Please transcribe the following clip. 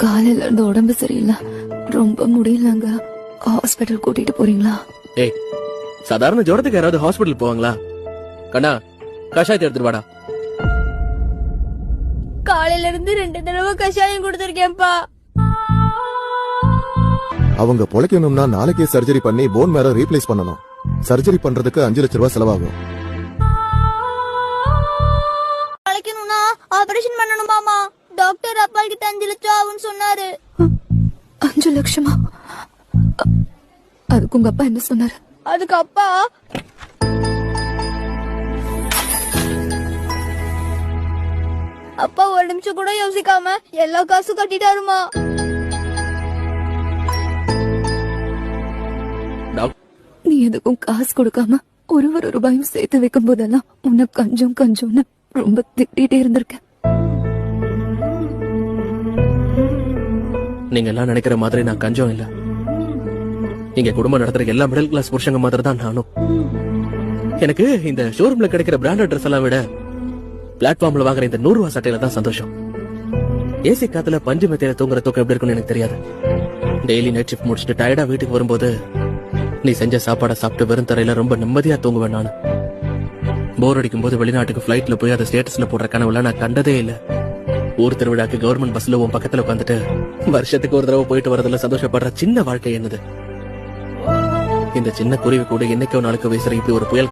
காலையில இருந்து உடம்பு சரியில்லை, ரொம்ப முடியலங்க. ஹாஸ்பிட்டல் கூட்டிட்டு போறீங்களா? ஏய், சாதாரண ஜுரத்துக்கு யாராவது ஹாஸ்பிட்டல் போவாங்களா? கண்ணா, கஷாயத்தை எடுத்துட்டு வாடா. காலையில இருந்து 2 தடவை கஷாயம் கொடுத்திருக்கேன்ப்பா. அவங்க பொழைக்கணும்னா நாளைக்கே சர்ஜரி பண்ணி போன் மேர ரீப்ளேஸ் பண்ணணும். சர்ஜரி பண்றதுக்கு 5 லட்சம் ரூபாய் செலவாகும். பொழைக்கணும்னா ஆபரேஷன் பண்ணணுமாமா. டாக்டர் அப்பா கிட்ட 5 லட்சம் ஆகும்னு சொன்னாரு. 5 லட்சமா? அதுக்கு உங்க அப்பா என்ன சொன்னாரு? அதுக்கு அப்பா ஒரு நிமிஷம் கூட யோசிக்காம எல்லா காசும் கட்டிட்டாருமா. நீ எதுக்கும் காசு கொடுக்காம ஒரு ரூபாயும் சேர்த்து வைக்கும் போதெல்லாம் உன்னை கொஞ்சம் கொஞ்சம்னு ரொம்ப திட்டிட்டே இருந்திருக்க. நீங்க எல்லாம் நினைக்கிற மாதிரி நான் கஞ்சம் இல்ல. இங்க குடும்பம் நடத்துற எல்லா மிடில் கிளாஸ் புருஷங்க மாதிரி தான் நானும். எனக்கு இந்த ஷோரூம்ல கிடைக்கிற பிராண்டட் ட்ரெஸ் எல்லாம் விட பிளாட்ஃபார்ம்ல வாங்குற இந்த 100 ரூபாய் சட்டையில தான் சந்தோஷம். ஏசி காத்துல பஞ்சு மெத்தையில தூங்குற தூக்கம் எப்படி இருக்குன்னு எனக்கு தெரியாது. டெய்லி நைட் ஷிஃப்ட் முடிச்சுட்டு டயர்டா வீட்டுக்கு வரும்போது நீ செஞ்ச சாப்பாடை சாப்பிட்டு வெறும் தரையில ரொம்ப நிம்மதியா தூங்குவேன் நானு. போர் அடிக்கும் போது வெளிநாட்டுக்கு பிளைட்ல போய் அதை ஸ்டேட்டஸ்ல போடுற கனவுல நான் கண்டதே இல்ல. ஊர் திருவிழாக்கு கவர்மெண்ட் பஸ்ல உன் பக்கத்துல உட்காந்துட்டு வருஷத்துக்கு ஒரு தடவை போயிட்டு வரதுல சந்தோஷப்படுற சின்ன வாழ்க்கை என்னது. இந்த சின்ன குருவி கூட என்னைக்கோ நாளுக்கு வீசுற இப்படி ஒரு புயல்